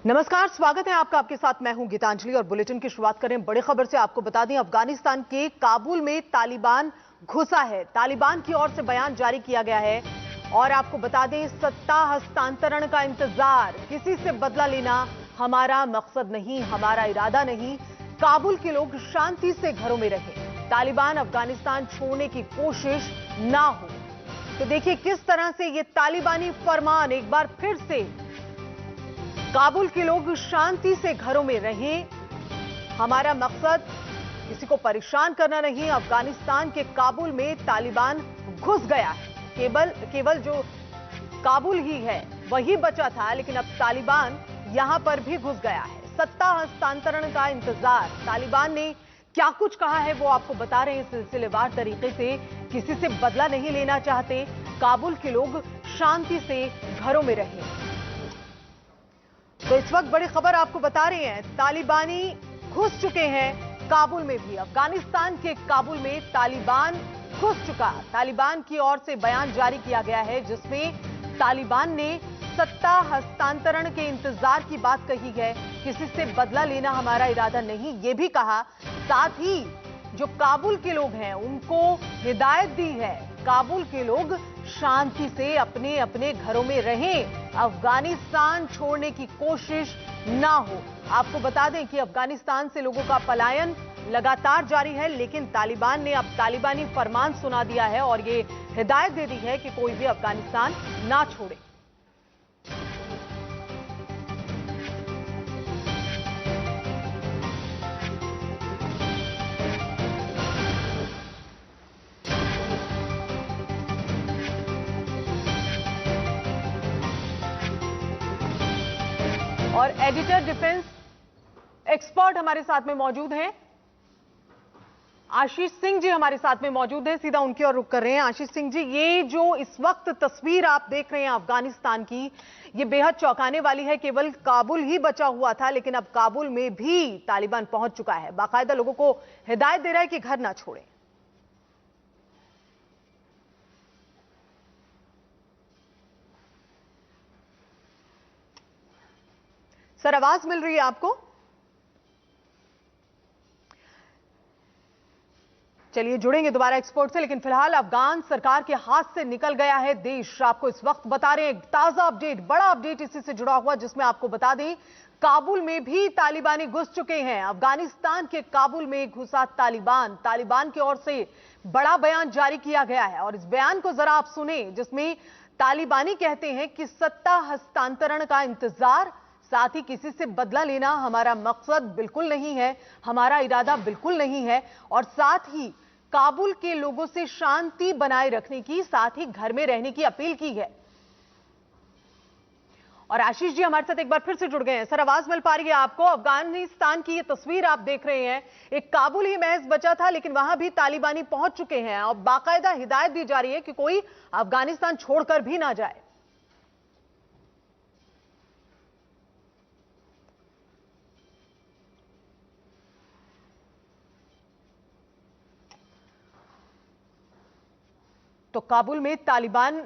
नमस्कार, स्वागत है आपका। आपके साथ मैं हूं गीतांजलि और बुलेटिन की शुरुआत करें बड़ी खबर से। आपको बता दें, अफगानिस्तान के काबुल में तालिबान घुसा है। तालिबान की ओर से बयान जारी किया गया है और आपको बता दें, सत्ता हस्तांतरण का इंतजार, किसी से बदला लेना हमारा मकसद नहीं, हमारा इरादा नहीं। काबुल के लोग शांति से घरों में रहें, तालिबान अफगानिस्तान छोड़ने की कोशिश ना हो। तो देखिए किस तरह से ये तालिबानी फरमान एक बार फिर से, काबुल के लोग शांति से घरों में रहें, हमारा मकसद किसी को परेशान करना नहीं। अफगानिस्तान के काबुल में तालिबान घुस गया है। केवल जो काबुल ही है वही बचा था, लेकिन अब तालिबान यहां पर भी घुस गया है। सत्ता हस्तांतरण का इंतजार, तालिबान ने क्या कुछ कहा है वो आपको बता रहे हैं सिलसिलेवार तरीके से। किसी से बदला नहीं लेना चाहते, काबुल के लोग शांति से घरों में रहें। तो इस वक्त बड़ी खबर आपको बता रहे हैं, तालिबानी घुस चुके हैं काबुल में भी। अफगानिस्तान के काबुल में तालिबान घुस चुका। तालिबान की ओर से बयान जारी किया गया है जिसमें तालिबान ने सत्ता हस्तांतरण के इंतजार की बात कही है। किसी से बदला लेना हमारा इरादा नहीं, यह भी कहा। साथ ही जो काबुल के लोग हैं उनको हिदायत दी है, काबुल के लोग शांति से अपने अपने घरों में रहें, अफगानिस्तान छोड़ने की कोशिश ना हो। आपको बता दें कि अफगानिस्तान से लोगों का पलायन लगातार जारी है, लेकिन तालिबान ने अब तालिबानी फरमान सुना दिया है और ये हिदायत दे दी है कि कोई भी अफगानिस्तान ना छोड़े। और एडिटर डिफेंस एक्सपर्ट हमारे साथ में मौजूद हैं, आशीष सिंह जी हमारे साथ में मौजूद हैं। सीधा उनकी ओर रुख कर रहे हैं। आशीष सिंह जी, ये जो इस वक्त तस्वीर आप देख रहे हैं अफगानिस्तान की, ये बेहद चौंकाने वाली है। केवल काबुल ही बचा हुआ था, लेकिन अब काबुल में भी तालिबान पहुंच चुका है। बाकायदा लोगों को हिदायत दे रहा है कि घर ना छोड़ें। सर, आवाज मिल रही है आपको? चलिए जुड़ेंगे दोबारा एक्सपर्ट से, लेकिन फिलहाल अफगान सरकार के हाथ से निकल गया है देश। आपको इस वक्त बता रहे हैं ताजा अपडेट, बड़ा अपडेट इसी से जुड़ा हुआ, जिसमें आपको बता दें काबुल में भी तालिबानी घुस चुके हैं। अफगानिस्तान के काबुल में घुसा तालिबान की ओर से बड़ा बयान जारी किया गया है और इस बयान को जरा आप सुने, जिसमें तालिबानी कहते हैं कि सत्ता हस्तांतरण का इंतजार, साथ ही किसी से बदला लेना हमारा मकसद बिल्कुल नहीं है, हमारा इरादा बिल्कुल नहीं है, और साथ ही काबुल के लोगों से शांति बनाए रखने की, साथ ही घर में रहने की अपील की है। और आशीष जी हमारे साथ एक बार फिर से जुड़ गए हैं। सर, आवाज मिल पा रही है आपको? अफगानिस्तान की ये तस्वीर आप देख रहे हैं, एक काबुल ही महज बचा था, लेकिन वहां भी तालिबानी पहुंच चुके हैं और बाकायदा हिदायत दी जा रही है कि कोई अफगानिस्तान छोड़कर भी ना जाए। तो काबुल में तालिबान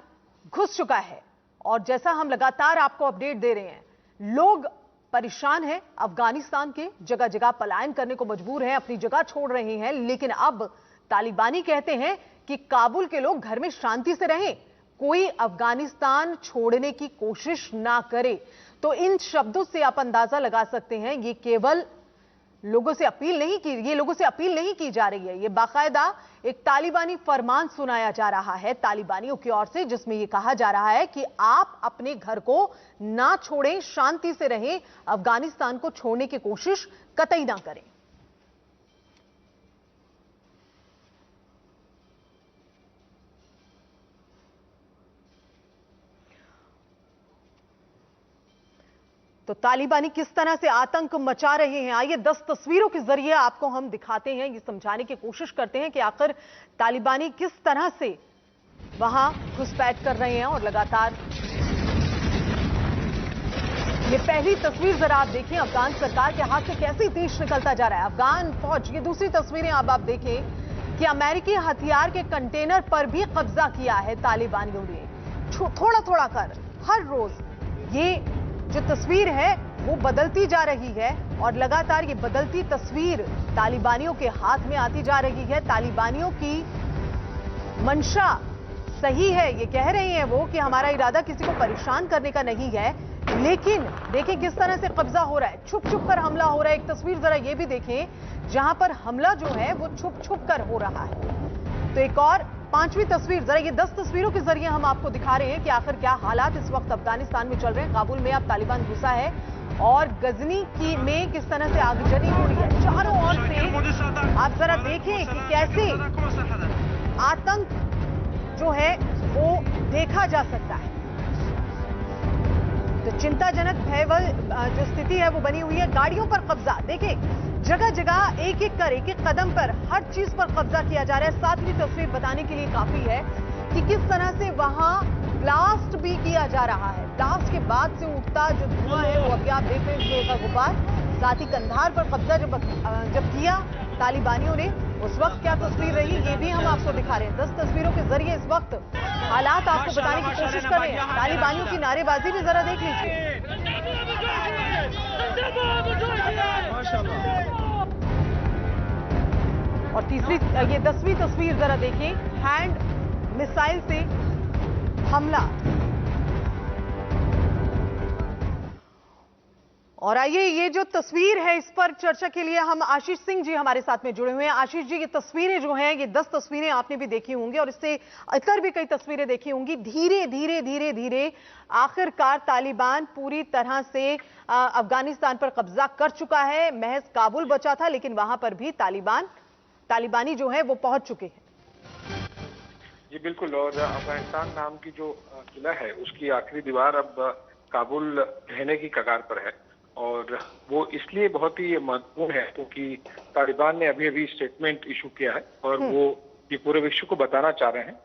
घुस चुका है और जैसा हम लगातार आपको अपडेट दे रहे हैं, लोग परेशान हैं, अफगानिस्तान के जगह जगह पलायन करने को मजबूर हैं, अपनी जगह छोड़ रहे हैं। लेकिन अब तालिबानी कहते हैं कि काबुल के लोग घर में शांति से रहें, कोई अफगानिस्तान छोड़ने की कोशिश ना करे। तो इन शब्दों से आप अंदाजा लगा सकते हैं, ये केवल लोगों से अपील नहीं की जा रही है, ये बाकायदा एक तालिबानी फरमान सुनाया जा रहा है तालिबानियों की ओर से, जिसमें यह कहा जा रहा है कि आप अपने घर को ना छोड़ें, शांति से रहें, अफगानिस्तान को छोड़ने की कोशिश कतई ना करें। तो तालिबानी किस तरह से आतंक मचा रहे हैं, आइए 10 तस्वीरों के जरिए आपको हम दिखाते हैं, ये समझाने की कोशिश करते हैं कि आखिर तालिबानी किस तरह से वहां घुसपैठ कर रहे हैं। और लगातार ये पहली तस्वीर जरा आप देखें, अफगान सरकार के हाथ से कैसे देश निकलता जा रहा है अफगान फौज। ये दूसरी तस्वीरें अब आप देखें कि अमेरिकी हथियार के कंटेनर पर भी कब्जा किया है तालिबानियों ने, थोड़ा थोड़ा कर हर रोज। ये जो तस्वीर है वो बदलती जा रही है और लगातार ये बदलती तस्वीर तालिबानियों के हाथ में आती जा रही है। तालिबानियों की मंशा सही है, ये कह रहे हैं वो कि हमारा इरादा किसी को परेशान करने का नहीं है, लेकिन देखिए किस तरह से कब्जा हो रहा है, छुप छुप कर हमला हो रहा है। एक तस्वीर जरा ये भी देखें जहां पर हमला जो है वो छुप छुप कर हो रहा है। तो एक और 5वीं तस्वीर, जरा ये 10 तस्वीरों के जरिए हम आपको दिखा रहे हैं कि आखिर क्या हालात इस वक्त अफगानिस्तान में चल रहे हैं। काबुल में अब तालिबान घुसा है और गजनी की में किस तरह से आगजनी हो रही है चारों ओर से। आप जरा देखें कि कैसे आतंक जो है वो देखा जा सकता है। तो चिंताजनक भयवल जो स्थिति है वो बनी हुई है। गाड़ियों पर कब्जा, देखिए जगह जगह एक एक कदम पर हर चीज पर कब्जा किया जा रहा है। 7वीं तस्वीर बताने के लिए काफी है कि किस तरह से वहां ब्लास्ट भी किया जा रहा है। ब्लास्ट के बाद से उठता जो धुआं है वो अभी आप देख रहे हैं, धुएं का गुब्बार। साथ ही कंधार पर कब्जा जब किया तालिबानियों ने, उस वक्त क्या तस्वीर रही ये भी हम आपको दिखा रहे हैं। 10 तस्वीरों के जरिए इस वक्त हालात आपको बताने की कोशिश कर रहे हैं। तालिबानियों की नारेबाजी भी जरा देख लीजिए। और तीसरी ये 10वीं तस्वीर जरा देखिए, हैंड मिसाइल से हमला। और आइए ये जो तस्वीर है इस पर चर्चा के लिए हम आशीष सिंह जी हमारे साथ में जुड़े हुए हैं। आशीष जी, ये तस्वीरें जो हैं, ये 10 तस्वीरें आपने भी देखी होंगी और इससे इतर भी कई तस्वीरें देखी होंगी। धीरे धीरे धीरे धीरे आखिरकार तालिबान पूरी तरह से अफगानिस्तान पर कब्जा कर चुका है। महज काबुल बचा था, लेकिन वहां पर भी तालिबानी जो है वो पहुंच चुके हैं। जी बिल्कुल। और अफगानिस्तान नाम की जो किला है उसकी आखिरी दीवार अब काबुल ढहने की कगार पर है। और वो इसलिए बहुत ही महत्वपूर्ण है क्योंकि तालिबान ने अभी अभी स्टेटमेंट इशू किया है और वो ये पूरे विश्व को बताना चाह रहे हैं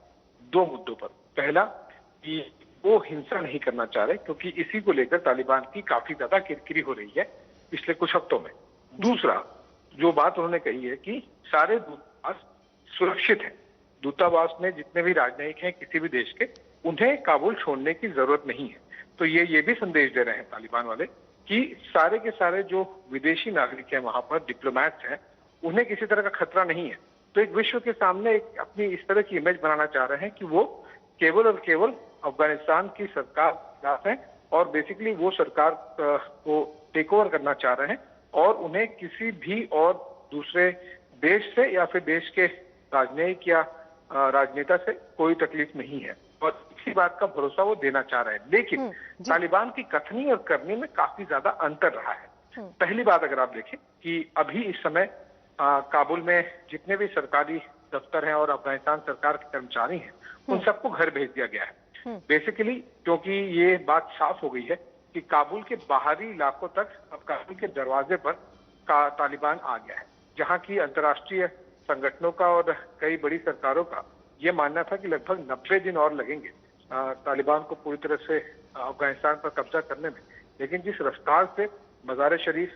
2 मुद्दों पर। पहला कि वो हिंसा नहीं करना चाह रहे क्योंकि इसी को लेकर तालिबान की काफी ज्यादा किरकिरी हो रही है पिछले कुछ हफ्तों में। दूसरा जो बात उन्होंने कही है कि सारे दूतावास सुरक्षित हैं। दूतावास में जितने भी राजनयिक हैं किसी भी देश के, उन्हें काबुल छोड़ने की जरूरत नहीं है। तो ये भी संदेश दे रहे हैं तालिबान वाले कि सारे के सारे जो विदेशी नागरिक हैं वहां पर, डिप्लोमैट्स हैं, उन्हें किसी तरह का खतरा नहीं है। तो एक विश्व के सामने एक अपनी इस तरह की इमेज बनाना चाह रहे हैं कि वो केवल और केवल अफगानिस्तान की सरकार के साथ हैं और बेसिकली वो सरकार को टेक ओवर करना चाह रहे हैं और उन्हें किसी भी और दूसरे देश से या फिर देश के राजनयिक या राजनेता से कोई तकलीफ नहीं है और इसी बात का भरोसा वो देना चाह रहे हैं। लेकिन तालिबान की कथनी और करनी में काफी ज्यादा अंतर रहा है। पहली बात अगर आप देखें कि अभी इस समय काबुल में जितने भी सरकारी दफ्तर हैं और अफगानिस्तान सरकार के कर्मचारी हैं, उन सबको घर भेज दिया गया है। बेसिकली क्योंकि ये बात साफ हो गई है कि काबुल के बाहरी इलाकों तक अब काबुल के दरवाजे पर तालिबान आ गया है, जहां की अंतर्राष्ट्रीय संगठनों का और कई बड़ी सरकारों का ये मानना था कि लगभग 90 दिन और लगेंगे तालिबान को पूरी तरह से अफगानिस्तान पर कब्जा करने में। लेकिन जिस रफ्तार से मज़ार शरीफ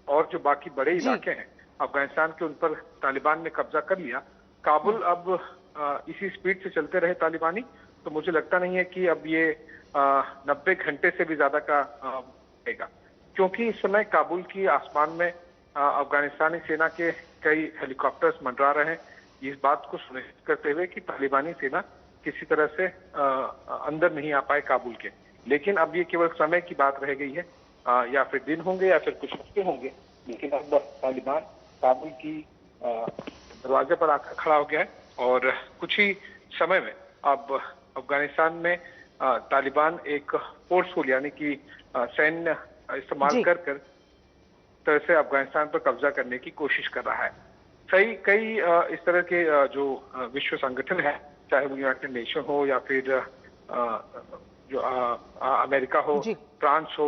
और जो बाकी बड़े इलाके हैं अफगानिस्तान के, उन पर तालिबान ने कब्जा कर लिया, काबुल अब इसी स्पीड से चलते रहे तालिबानी, तो मुझे लगता नहीं है कि अब ये 90 घंटे से भी ज्यादा का रहेगा। क्योंकि इस समय काबुल की आसमान में अफगानिस्तानी सेना के कई हेलीकॉप्टर्स मंडरा रहे हैं, इस बात को सुनिश्चित करते हुए कि तालिबानी सेना किसी तरह से अंदर नहीं आ पाए काबुल के। लेकिन अब ये केवल समय की बात रह गई है, या फिर दिन होंगे या फिर कुछ हफ्ते होंगे, लेकिन अब तालिबान काबुल की दरवाजे पर आकर खड़ा हो गया है और कुछ ही समय में अब अफगानिस्तान में तालिबान एक फोर्सफुल यानी कि सैन्य इस्तेमाल कर तरह से अफगानिस्तान पर कब्जा करने की कोशिश कर रहा है। कई इस तरह के जो विश्व संगठन है, चाहे वो यूनाइटेड नेशन हो या फिर जो अमेरिका हो, फ्रांस हो,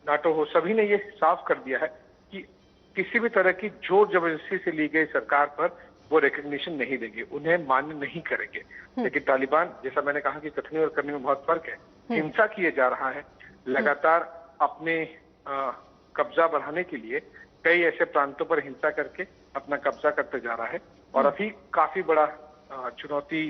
नाटो हो, सभी ने ये साफ कर दिया है कि किसी भी तरह की जोर जबरदस्ती से ली गई सरकार पर वो रिकग्निशन नहीं देंगे, उन्हें मान्य नहीं करेंगे। लेकिन तालिबान, जैसा मैंने कहा कि कथनी और करनी में बहुत फर्क है, हिंसा किए जा रहा है, लगातार अपने कब्जा बढ़ाने के लिए कई ऐसे प्रांतों पर हिंसा करके अपना कब्जा करते जा रहा है। और अभी काफी बड़ा चुनौती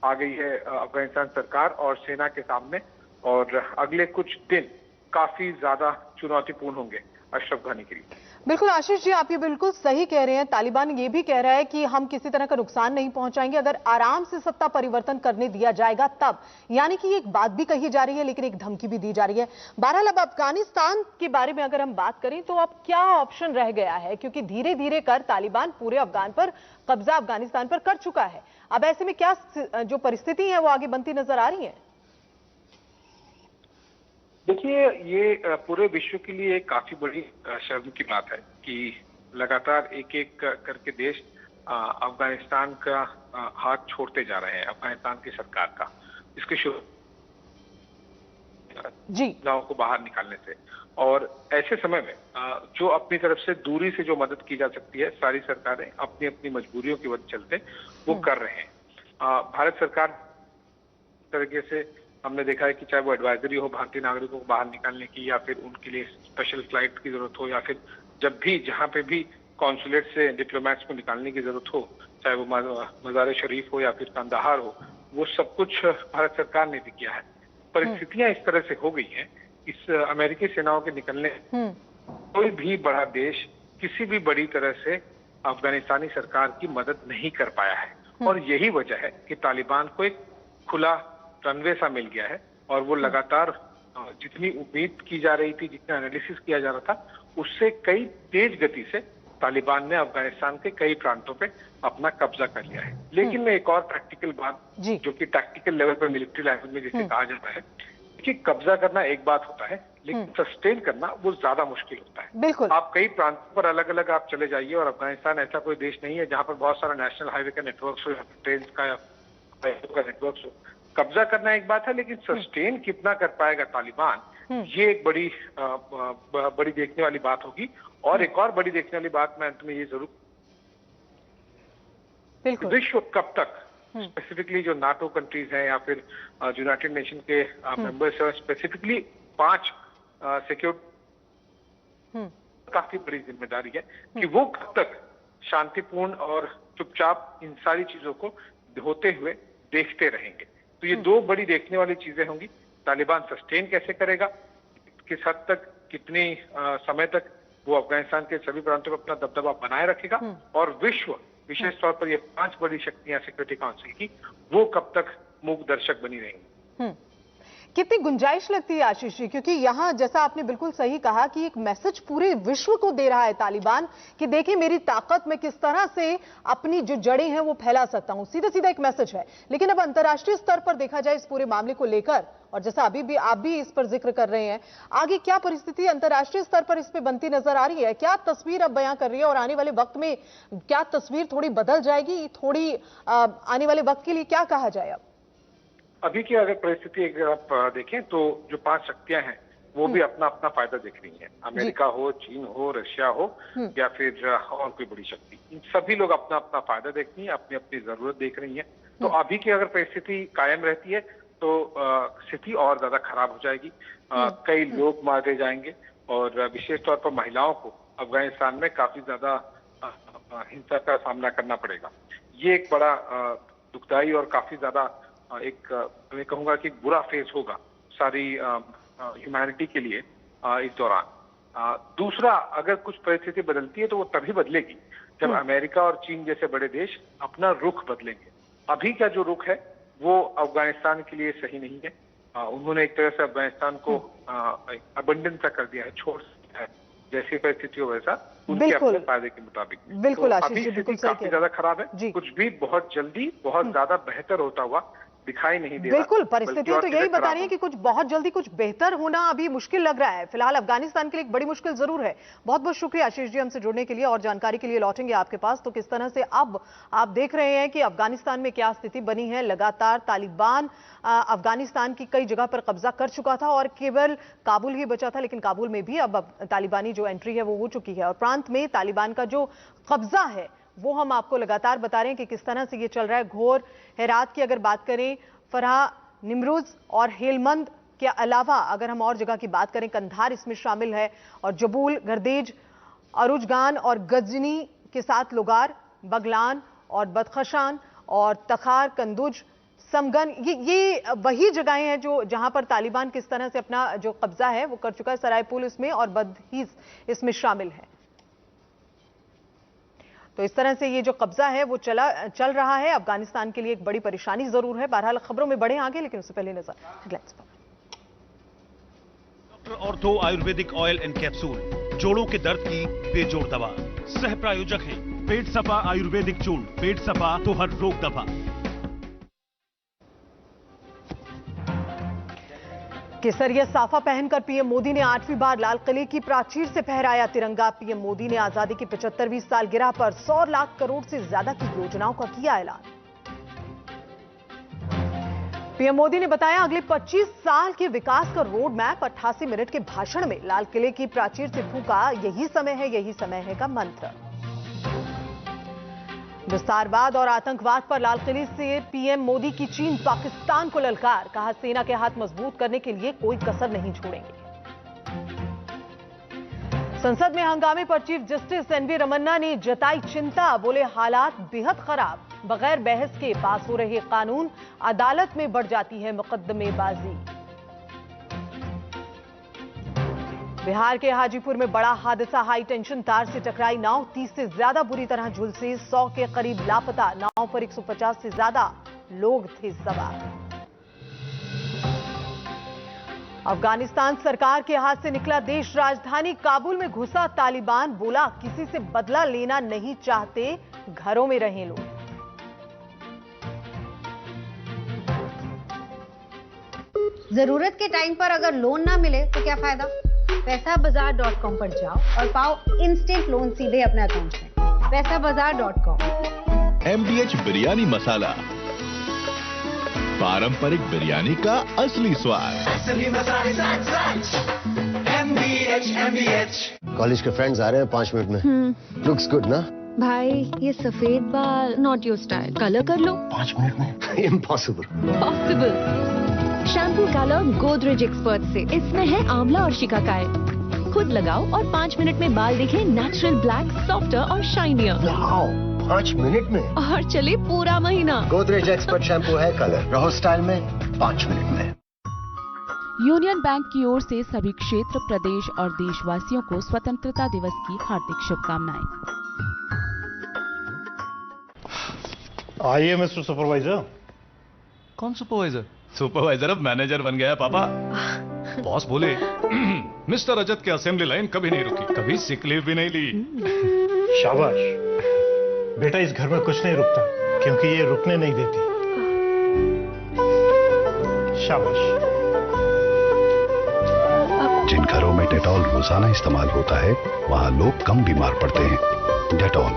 आ गई है अफगानिस्तान सरकार और सेना के सामने। और अगले कुछ दिन काफी ज्यादा चुनौतीपूर्ण होंगे अशरफ घनी के लिए। बिल्कुल आशीष जी, आप ये बिल्कुल सही कह रहे हैं। तालिबान ये भी कह रहा है कि हम किसी तरह का नुकसान नहीं पहुंचाएंगे अगर आराम से सत्ता परिवर्तन करने दिया जाएगा तब। यानी कि एक बात भी कही जा रही है लेकिन एक धमकी भी दी जा रही है। बहरहाल अब अफगानिस्तान के बारे में अगर हम बात करें तो अब क्या ऑप्शन रह गया है, क्योंकि धीरे धीरे कर तालिबान पूरे अफगानिस्तान पर कर चुका है। अब ऐसे में क्या जो परिस्थिति है वो आगे बनती नजर आ रही है? देखिए, ये पूरे विश्व के लिए काफी बड़ी शर्म की बात है कि लगातार एक एक करके देश अफगानिस्तान का हाथ छोड़ते जा रहे हैं, अफगानिस्तान की सरकार का, इसके शुरू गांव को बाहर निकालने से। और ऐसे समय में जो अपनी तरफ से दूरी से जो मदद की जा सकती है, सारी सरकारें अपनी अपनी मजबूरियों की वजह चलते वो कर रहे हैं। भारत सरकार तरीके से हमने देखा है कि चाहे वो एडवाइजरी हो भारतीय नागरिकों को बाहर निकालने की, या फिर उनके लिए स्पेशल फ्लाइट की जरूरत हो, या फिर जब भी जहां पे भी कॉन्सुलेट से डिप्लोमेट्स को निकालने की जरूरत हो, चाहे वो मजार शरीफ हो या फिर कंदाहार हो, वो सब कुछ भारत सरकार ने भी किया है। परिस्थितियां इस तरह से हो गई हैं, इस अमेरिकी सेनाओं के निकलने कोई भी बड़ा देश किसी भी बड़ी तरह से अफगानिस्तानी सरकार की मदद नहीं कर पाया है। और यही वजह है कि तालिबान को एक खुला रनवे सा मिल गया है, और वो लगातार जितनी उम्मीद की जा रही थी, जितना एनालिसिस किया जा रहा था, उससे कई तेज गति से तालिबान ने अफगानिस्तान के कई प्रांतों पे अपना कब्जा कर लिया है। लेकिन मैं एक और प्रैक्टिकल बात, जो कि टैक्टिकल लेवल पर मिलिट्री लैंग्वेज में जिसे कहा जाता है कि कब्जा करना एक बात होता है, लेकिन सस्टेन करना वो ज्यादा मुश्किल होता है। बिल्कुल। आप कई प्रांतों पर अलग अलग आप चले जाइए, और अफगानिस्तान ऐसा कोई देश नहीं है जहां पर बहुत सारा नेशनल हाईवे का नेटवर्क हो, या ट्रेन का या का नेटवर्क हो। कब्जा करना एक बात है, लेकिन सस्टेन कितना कर पाएगा तालिबान, ये एक बड़ी देखने वाली बात होगी। और एक और बड़ी देखने वाली बात मैं अंत में ये जरूर, विश्व कब तक, स्पेसिफिकली जो नाटो कंट्रीज हैं या फिर यूनाइटेड नेशन के मेंबर्स हैं, स्पेसिफिकली 5 सिक्योरिटी, काफी बड़ी जिम्मेदारी है कि वो कब तक शांतिपूर्ण और चुपचाप इन सारी चीजों को होते हुए देखते रहेंगे। तो ये दो बड़ी देखने वाली चीजें होंगी। तालिबान सस्टेन कैसे करेगा, किस हद तक, कितनी समय तक वो अफगानिस्तान के सभी प्रांतों पर अपना दबदबा बनाए रखेगा, और विश्व, विशेष तौर पर ये 5 बड़ी शक्तियां सिक्योरिटी काउंसिल की, वो कब तक मूक दर्शक बनी रहेंगी। कितनी गुंजाइश लगती है आशीष जी, क्योंकि यहां जैसा आपने बिल्कुल सही कहा कि एक मैसेज पूरे विश्व को दे रहा है तालिबान कि देखिए मेरी ताकत, मैं किस तरह से अपनी जो जड़ें हैं वो फैला सकता हूं, सीधा सीधा एक मैसेज है। लेकिन अब अंतर्राष्ट्रीय स्तर पर देखा जाए इस पूरे मामले को लेकर, और जैसा अभी भी आप भी इस पर जिक्र कर रहे हैं, आगे क्या परिस्थिति अंतर्राष्ट्रीय स्तर पर इस पे बनती नजर आ रही है? क्या तस्वीर अब बयां कर रही है, और आने वाले वक्त में क्या तस्वीर थोड़ी बदल जाएगी? थोड़ी आने वाले वक्त के लिए क्या कहा जाए? अब अभी की अगर परिस्थिति अगर आप देखें तो जो 5 शक्तियां हैं वो भी अपना अपना फायदा देख रही हैं। अमेरिका हो, चीन हो, रशिया हो, या फिर और कोई बड़ी शक्ति, इन सभी लोग अपना अपना फायदा देख रही हैं, अपनी अपनी जरूरत देख रही हैं। तो अभी की अगर परिस्थिति कायम रहती है तो स्थिति और ज्यादा खराब हो जाएगी। कई लोग मारे जाएंगे, और विशेष तौर पर महिलाओं को अफगानिस्तान में काफी ज्यादा हिंसा का सामना करना पड़ेगा। ये एक बड़ा दुखदाई और काफी ज्यादा एक, मैं कहूंगा कि बुरा फेज होगा सारी ह्यूमैनिटी के लिए इस दौरान। दूसरा, अगर कुछ परिस्थिति बदलती है तो वो तभी बदलेगी जब अमेरिका और चीन जैसे बड़े देश अपना रुख बदलेंगे। अभी का जो रुख है वो अफगानिस्तान के लिए सही नहीं है। उन्होंने एक तरह से अफगानिस्तान को अबंडन सा कर दिया है, छोड़ दिया है, जैसी परिस्थिति हो वैसा उनके अपने फायदे के मुताबिक। बिल्कुल तो आशीष अभी जी, स्थिति काफी ज्यादा खराब है। कुछ भी बहुत जल्दी बहुत ज्यादा बेहतर होता हुआ दिखाई नहीं दे रहा। बिल्कुल, परिस्थितियां तो यही बता रही है कि कुछ बहुत जल्दी कुछ बेहतर होना अभी मुश्किल लग रहा है। फिलहाल अफगानिस्तान के लिए एक बड़ी मुश्किल जरूर है। बहुत बहुत शुक्रिया आशीष जी हमसे जुड़ने के लिए, और जानकारी के लिए लौटेंगे आपके पास। तो किस तरह से अब आप देख रहे हैं कि अफगानिस्तान में क्या स्थिति बनी है। लगातार तालिबान अफगानिस्तान की कई जगह पर कब्जा कर चुका था, और केवल काबुल ही बचा था, लेकिन काबुल में भी अब तालिबानी जो एंट्री है वो हो चुकी है, और प्रांत में तालिबान का जो कब्जा है वो हम आपको लगातार बता रहे हैं कि किस तरह से ये चल रहा है। घोर, हेरात की अगर बात करें, फरहा, निमरुज और हेलमंद के अलावा अगर हम और जगह की बात करें, कंधार इसमें शामिल है, और जबूल, गर्देज, अरुजगान और गजनी के साथ लोगार, बगलान और बदखशान और तखार, कंदुज, समगन, ये वही जगहें हैं जो जहां पर तालिबान किस तरह से अपना जो कब्जा है वो कर चुका है। सरायपुल इसमें और बदहीस इसमें शामिल है। तो इस तरह से ये जो कब्जा है वो चल रहा है। अफगानिस्तान के लिए एक बड़ी परेशानी जरूर है। बहरहाल खबरों में बढ़े आगे, लेकिन उससे पहले नजर हेडलाइंस पर। Doctor ortho Ayurvedic oil and capsule, जोड़ों के दर्द की बेजोड़ दवा। सह प्रायोजक हैं पेट सपा आयुर्वेदिक चूर्ण। पेट सपा तो हर रोग दवा। केसरिया साफा पहनकर पीएम मोदी ने 8वीं बार लाल किले की प्राचीर से फहराया तिरंगा। पीएम मोदी ने आजादी की 75वीं सालगिरह पर 100 लाख करोड़ से ज्यादा की योजनाओं का किया ऐलान। पीएम मोदी ने बताया अगले 25 साल के विकास का रोड मैप। 88 मिनट के भाषण में लाल किले की प्राचीर से फूंका यही समय है का मंत्र। विस्तारवाद और आतंकवाद पर लाल किले से पीएम मोदी की चीन पाकिस्तान को ललकार। कहा सेना के हाथ मजबूत करने के लिए कोई कसर नहीं छोड़ेंगे। संसद में हंगामे पर चीफ जस्टिस एनवी रमन्ना ने जताई चिंता। बोले हालात बेहद खराब। बगैर बहस के पास हो रहे कानून अदालत में बढ़ जाती है मुकदमेबाजी। बिहार के हाजीपुर में बड़ा हादसा। हाई टेंशन तार से टकराई नाव। 30 से ज्यादा बुरी तरह झुलसे। 100 के करीब लापता। नाव पर 150 से ज्यादा लोग थे सवार। अफगानिस्तान सरकार के हाथ से निकला देश। राजधानी काबुल में घुसा तालिबान। बोला किसी से बदला लेना नहीं चाहते, घरों में रहें लोग। जरूरत के टाइम पर अगर लोन ना मिले तो क्या फायदा। पैसाबाजार.com पर जाओ और पाओ इंस्टेंट लोन सीधे अपने अकाउंट में। पैसाबाजार.com। MDH बिरयानी मसाला, पारंपरिक बिरयानी का असली स्वाद। कॉलेज के फ्रेंड्स आ रहे हैं 5 मिनट में। लुक्स गुड ना भाई, ये सफेद बाल नॉट योर स्टाइल। कलर कर लो 5 मिनट में। Impossible. Possible. Shampoo colour Godrej expert से। इसमें है आंवला और शिकाकाई। खुद लगाओ और 5 मिनट में बाल दिखे नेचुरल ब्लैक, सॉफ्टर और शाइनियर। 5 मिनट में और चले पूरा महीना। गोदरेज एक्सपर्ट शैम्पू है कलर, रहो स्टाइल में 5 मिनट में। यूनियन बैंक की ओर से सभी क्षेत्र, प्रदेश और देशवासियों को स्वतंत्रता दिवस की हार्दिक शुभकामनाएं। आइए मिस्टर सुपरवाइजर। कौन सुपरवाइजर? सुपरवाइजर अब मैनेजर बन गया पापा। बॉस बोले मिस्टर रजत की असेंबली लाइन कभी नहीं रुकी, कभी सिक लीव भी नहीं ली। शाबाश बेटा, इस घर में कुछ नहीं रुकता क्योंकि ये रुकने नहीं देती। शाबाश। जिन घरों में डेटॉल रोजाना इस्तेमाल होता है वहाँ लोग कम बीमार पड़ते हैं। Dettol,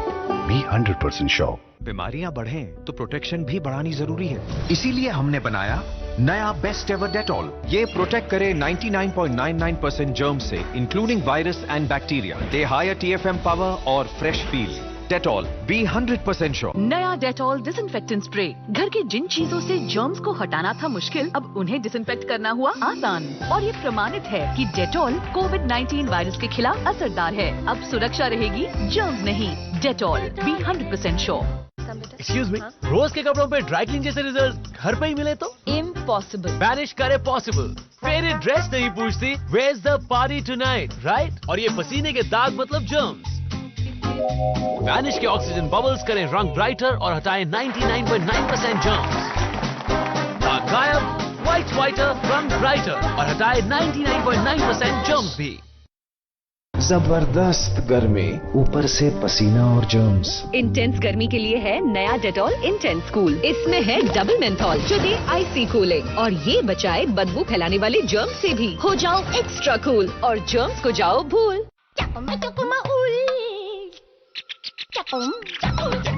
be 100% sure. बीमारियां बढ़ें तो प्रोटेक्शन भी बढ़ानी जरूरी है। इसीलिए हमने बनाया नया बेस्ट एवर डेटॉल। ये प्रोटेक्ट करे 99.99% जर्म से, इंक्लूडिंग वायरस एंड बैक्टीरिया। दे हायर TFM पावर और fresh feel. Dettol, be 100% sure. नया डेटॉल डिसइंफेक्टेंट स्प्रे। घर के जिन चीजों से जर्म्स को हटाना था मुश्किल, अब उन्हें डिसइंफेक्ट करना हुआ आसान। और ये प्रमाणित है कि डेटॉल कोविड-19 वायरस के खिलाफ असरदार है। अब सुरक्षा रहेगी, जर्म्स नहीं। Dettol, be 100% sure. Excuse me, रोज के कपड़ों पे ड्राई क्लीन जैसे रिजल्ट घर पे ही मिले तो? इम्पॉसिबल। बैनिश करे पॉसिबल। फेवरेट ड्रेस नहीं पूछती, where is the party tonight, right? और ये पसीने के दाग मतलब जर्म्स। बैनिश के ऑक्सीजन बबल्स करें रंग ब्राइटर और हटाएं 99.9% जर्म्स। दाग गायब, व्हाइट वाइटर, रंग ब्राइटर और हटाएं 99.9% जर्म्स भी। जबरदस्त गर्मी, ऊपर से पसीना और जर्म्स। इंटेंस गर्मी के लिए है नया डेटॉल इंटेंस कूल। इसमें है डबल मेंथॉल जो दे आइसी कूलिंग और ये बचाए बदबू फैलाने वाले जर्म्स से भी। हो जाओ एक्स्ट्रा कूल और जर्म्स को जाओ भूल।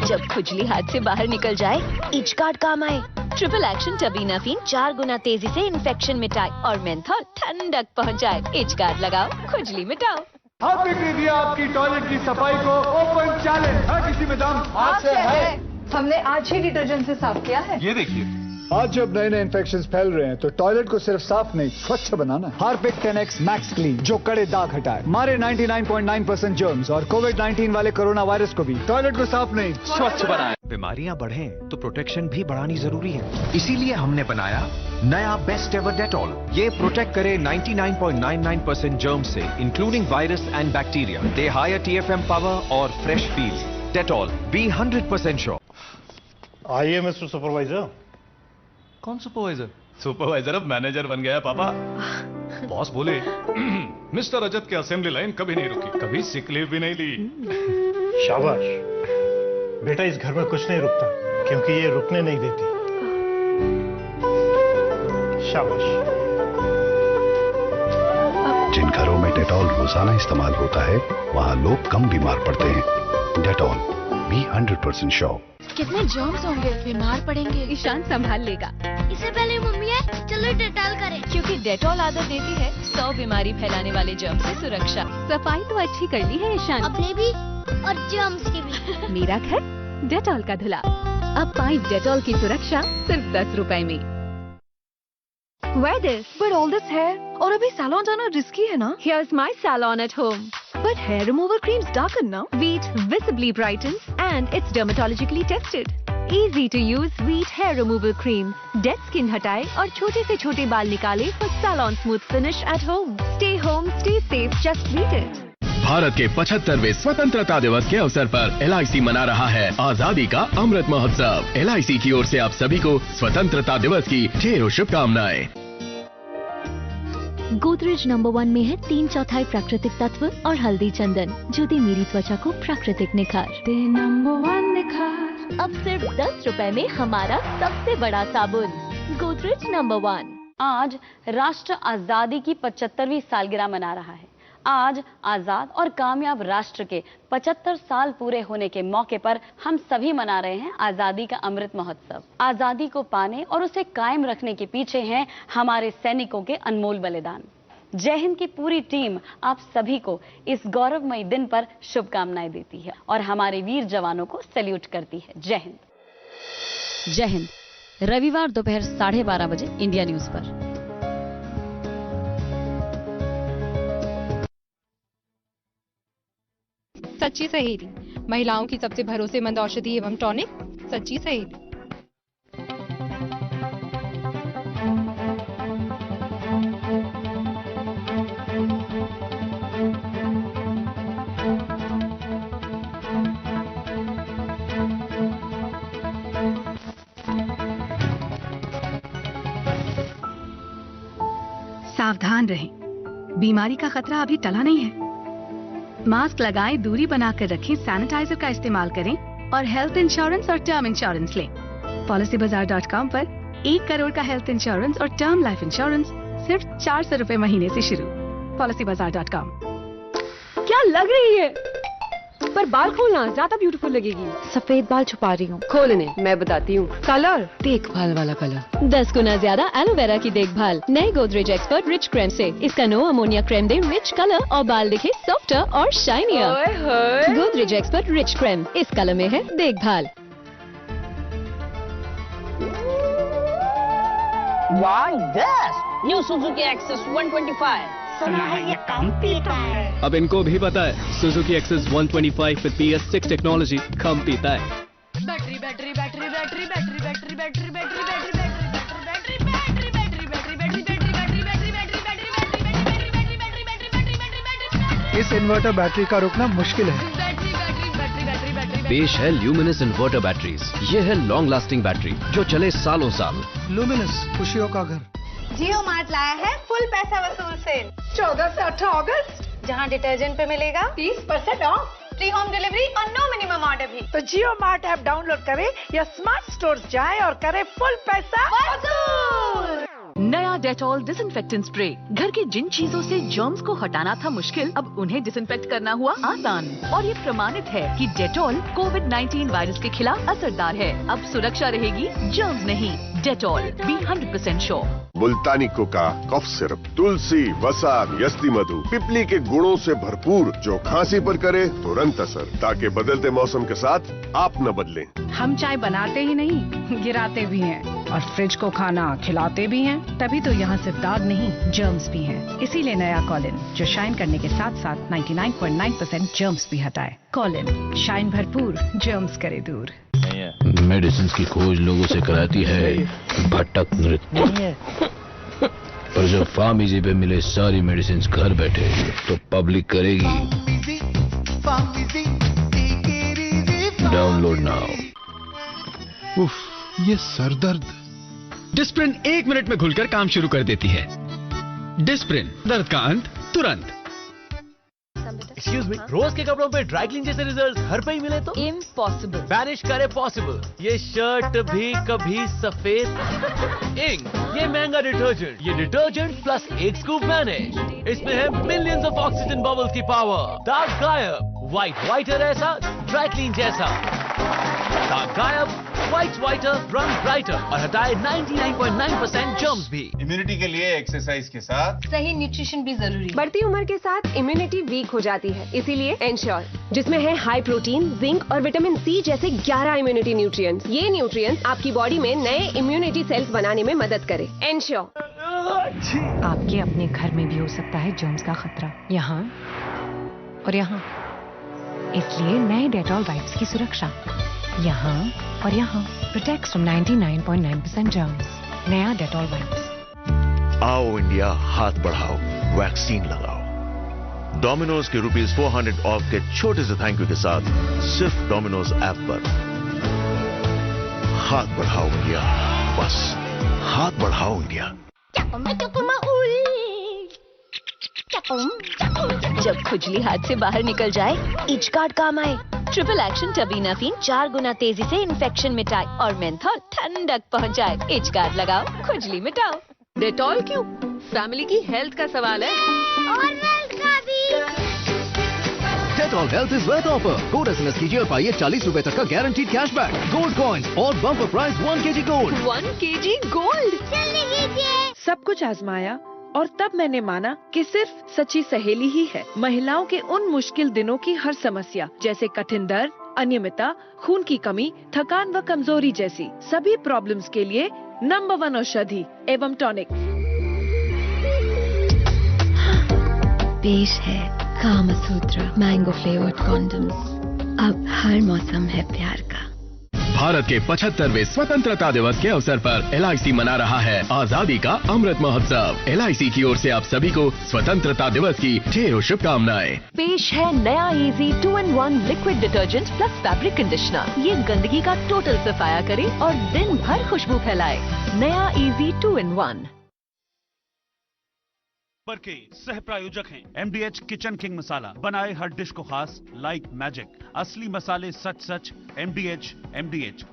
जब खुजली हाथ से बाहर निकल जाए, इच गार्ड काम आए। ट्रिपल एक्शन टबीनाफिन 4 गुना तेजी से इन्फेक्शन मिटाए और मेंथॉल ठंडक पहुंचाए। इच गार्ड लगाओ, खुजली मिटाओ। हार्पिक ने दिया आपकी टॉयलेट की सफाई को ओपन चैलेंज। हर किसी में दम हाथ से है। हमने आज ही डिटर्जेंट से साफ किया है। ये देखिए, आज जब नए नए इन्फेक्शंस फैल रहे हैं तो टॉयलेट को सिर्फ साफ नहीं स्वच्छ बनाना है। हार्पिक 10X मैक्स क्लीन जो कड़े दाग हटाए, मारे 99.9% जर्म्स और कोविड-19 वाले कोरोना वायरस को भी। टॉयलेट को साफ नहीं स्वच्छ बनाए। बीमारियां बढ़ें तो प्रोटेक्शन भी बढ़ानी जरूरी है। इसीलिए हमने बनाया नया बेस्ट एवर डेटॉल। ये प्रोटेक्ट करे 99.99% जर्म से, इंक्लूडिंग वायरस एंड बैक्टीरिया। दे हायर TFM पावर और fresh feel. Dettol, be 100% sure. आइए मिस्टर सुपरवाइजर। कौन सुपरवाइजर? सुपरवाइजर अब मैनेजर बन गया पापा। बॉस बोले मिस्टर रजत की असेंबली लाइन कभी नहीं रुकी, कभी सिक लीव भी नहीं ली। शाबाश बेटा, इस घर में कुछ नहीं रुकता क्योंकि ये रुकने नहीं देती। शाबाश। जिन घरों में डेटॉल रोजाना इस्तेमाल होता है वहां लोग कम बीमार पड़ते हैं। Dettol, be 100% sure. कितने जर्म्स होंगे, बीमार पड़ेंगे। ईशान संभाल लेगा। इससे पहले मम्मी है, चलो डेटॉल करें। क्योंकि डेटॉल आदत देती है 100 बीमारी फैलाने वाले जर्म से सुरक्षा। सफाई तो अच्छी कर ली है ईशान, अपने भी और जर्म्स की भी। मेरा घर डेटॉल का धुला। अब पाई डेटॉल की सुरक्षा सिर्फ 10 रुपए में। Wear this, but all this hair, और अभी salon जाना रिस्की है ना? Here's my salon at home. But hair remover creams darken now. Veet visibly brightens and it's dermatologically tested. Easy to use Veet hair removal cream. Dead skin हटाए और छोटे से छोटे बाल निकाले for salon smooth finish at home. Stay home, stay safe, just Veet it. Bharat के 75वें स्वतंत्रता दिवस के अवसर पर LIC मना रहा है आजादी का अमृत महोत्सव। LIC की ओर से आप सभी को स्वतंत्रता दिवस की ढेरों शुभकामनाएं। गोदरेज नंबर 1 में है 3/4 प्राकृतिक तत्व और हल्दी चंदन, जो दे मेरी त्वचा को प्राकृतिक निखार। नंबर 1 निखार। अब सिर्फ 10 रुपए में हमारा सबसे बड़ा साबुन गोदरेज नंबर 1। आज राष्ट्र आजादी की 75वीं सालगिरह मना रहा है। आज आजाद और कामयाब राष्ट्र के 75 साल पूरे होने के मौके पर हम सभी मना रहे हैं आजादी का अमृत महोत्सव। आजादी को पाने और उसे कायम रखने के पीछे हैं हमारे सैनिकों के अनमोल बलिदान। जय हिंद की पूरी टीम आप सभी को इस गौरवमयी दिन पर शुभकामनाएं देती है और हमारे वीर जवानों को सैल्यूट करती है। जय हिंद। जय हिंद। रविवार दोपहर 12:30 बजे इंडिया न्यूज पर। सच्ची सहेली, महिलाओं की सबसे भरोसेमंद औषधि एवं टॉनिक सच्ची सहेली। सावधान रहें, बीमारी का खतरा अभी टला नहीं है। मास्क लगाएं, दूरी बनाकर रखें, सैनिटाइजर का इस्तेमाल करें और हेल्थ इंश्योरेंस और टर्म इंश्योरेंस लें। PolicyBazaar.com पर 1 करोड़ का हेल्थ इंश्योरेंस और टर्म लाइफ इंश्योरेंस सिर्फ 400 रुपए महीने से शुरू। PolicyBazaar.com। क्या लग रही है? पर बाल खोलना ज्यादा ब्यूटीफुल लगेगी। सफेद बाल छुपा रही हूँ। खोलने मैं बताती हूँ। कलर, देखभाल वाला कलर। 10 गुना ज्यादा एलोवेरा की देखभाल नए गोदरेज एक्सपर्ट रिच क्रीम से। इसका नो अमोनिया क्रीम दे रिच कलर और बाल दिखे सॉफ्टर और shinier. Godrej expert rich cream, इस कलर में है देखभाल। Wow, this new Suzuki Access 125. सुना है ये कम पीता है। अब इनको भी पता है Suzuki Access 125 with PS6 technology कम पीता है। Battery battery battery battery battery battery battery battery battery battery battery battery battery battery battery battery battery battery battery. इस इन्वर्टर बैटरी का रोकना मुश्किल है। पेश है ल्यूमिनस इन्वर्टर बैटरीज। ये है लॉन्ग लास्टिंग बैटरी जो चले सालों साल। लुमिनस, खुशियों का घर। जियो मार्ट लाया है फुल पैसा वसूल सेल 14 से 18 अगस्त, जहां डिटर्जेंट पे मिलेगा 30% ऑफ, फ्री होम डिलीवरी और नो मिनिमम ऑर्डर भी। तो जियो मार्ट ऐप डाउनलोड करें या स्मार्ट स्टोर जाएं और करें फुल पैसा वसूल। नया डेटॉल डिसइंफेक्टेंट स्प्रे। घर के जिन चीजों से जर्म्स को हटाना था मुश्किल, अब उन्हें डिसइंफेक्ट करना हुआ आसान। और ये प्रमाणित है कि डेटॉल कोविड-19 वायरस के खिलाफ असरदार है। अब सुरक्षा रहेगी, जर्म्स नहीं। Dettol, be 100% sure. मुल्तानी कोका, कफ सिरप, तुलसी, वसा, यस्ती मधु, पिपली के गुणों से भरपूर, जो खांसी पर करे तुरंत असर, ताकि बदलते मौसम के साथ आप न बदलें। हम चाय बनाते ही नहीं, गिराते भी हैं और फ्रिज को खाना खिलाते भी हैं, तभी तो यहाँ सिर्फ दाग नहीं जर्म्स भी हैं। इसीलिए नया कॉलिन, जो शाइन करने के साथ साथ 99.9% जर्म्स भी हटाए। कॉलिन, शाइन भरपूर, जर्म्स करे दूर। मेडिसिन की खोज लोगों से कराती है भटक नृत्य, पर जब फार्मेसी पे मिले सारी मेडिसिन घर बैठे तो पब्लिक करेगी। Download now. उफ, ये सरदर्द। डिस्प्रिन 1 मिनट में घुलकर काम शुरू कर देती है। डिस्प्रिन, दर्द का अंत तुरंत। एक्सक्यूज मी, रोज के कपड़ों पे ड्राई क्लीन जैसे रिजल्ट घर पे ही मिले तो इम्पॉसिबल। बैनिश करे पॉसिबल। ये शर्ट भी कभी सफेद। इंक, ये महंगा डिटर्जेंट, ये डिटर्जेंट प्लस 1 स्कूप बैनिश। इसमें है मिलियंस ऑफ ऑक्सीजन बबल्स की पावर। दाग गायब, व्हाइटर ऐसा, ड्राई क्लीन जैसा। दाग गायब, व्हाइटर, रंग ब्राइटर और हटाए 99.9% जर्म्स भी। इम्यूनिटी के लिए एक्सरसाइज के साथ सही न्यूट्रिशन भी जरूरी है। बढ़ती उम्र के साथ इम्यूनिटी वीक हो जाती है, इसीलिए एंश्योर, जिसमें है हाई प्रोटीन, जिंक और विटामिन सी जैसे 11 इम्यूनिटी न्यूट्रिएंट्स। ये न्यूट्रिएंट्स आपकी बॉडी में नए इम्यूनिटी सेल्स बनाने में मदद करे। एंश्योर। आपके अपने घर में भी हो सकता है जर्म्स का खतरा, यहाँ और यहाँ। इसलिए नए डेटॉल वाइप्स की सुरक्षा यहाँ और यहाँ प्रोटेक्ट्स फ्रॉम 99.9% जर्म्स। नया डेटॉल वाइप्स। आओ इंडिया, हाथ बढ़ाओ, वैक्सीन लगाओ। डोमिनोज के ₹400 ऑफ के छोटे से थैंक यू के साथ सिर्फ डोमिनोज ऐप पर। हाथ बढ़ाओ इंडिया, बस हाथ बढ़ाओ इंडिया। जब खुजली हाथ से बाहर निकल जाए, इच गार्ड काम आए। ट्रिपल एक्शन टबीनाफिन 4 गुना तेजी से इन्फेक्शन मिटाए और मेंथॉल ठंडक पहुंचाए। इच गार्ड लगाओ, खुजली मिटाओ। डेटॉल क्यों? फैमिली की हेल्थ का सवाल है। और हेल्थ का भी। Dettol health is worth offer. Code SMS कीजिए और पाइए 40 रुपए तक का गारंटीड कैशबैक, गोल्ड कॉइन्स और bumper price 1 kg gold. 1 kg gold. जल्दी कीजिए। सब कुछ आजमाया और तब मैंने माना कि सिर्फ सच्ची सहेली ही है महिलाओं के उन मुश्किल दिनों की हर समस्या, जैसे कठिन दर्द, अनियमितता, खून की कमी, थकान व कमजोरी जैसी सभी प्रॉब्लम्स के लिए नंबर 1 औषधि एवं टॉनिक। पेश है कामसूत्र मैंगो फ्लेवर्ड कॉन्डम्स। अब हर मौसम है प्यार का। भारत के 75वें स्वतंत्रता दिवस के अवसर पर LIC मना रहा है आजादी का अमृत महोत्सव। LIC की ओर से आप सभी को स्वतंत्रता दिवस की ढेरों शुभकामनाएं। पेश है नया easy 2-in-1 liquid detergent plus fabric conditioner. ये गंदगी का टोटल सफाया करे और दिन भर खुशबू फैलाए। नया इजी 2-in-1। पर के सह प्रायोजक हैं MDH किचन किंग मसाला, बनाए हर डिश को खास लाइक मैजिक। असली मसाले सच सच, MDH।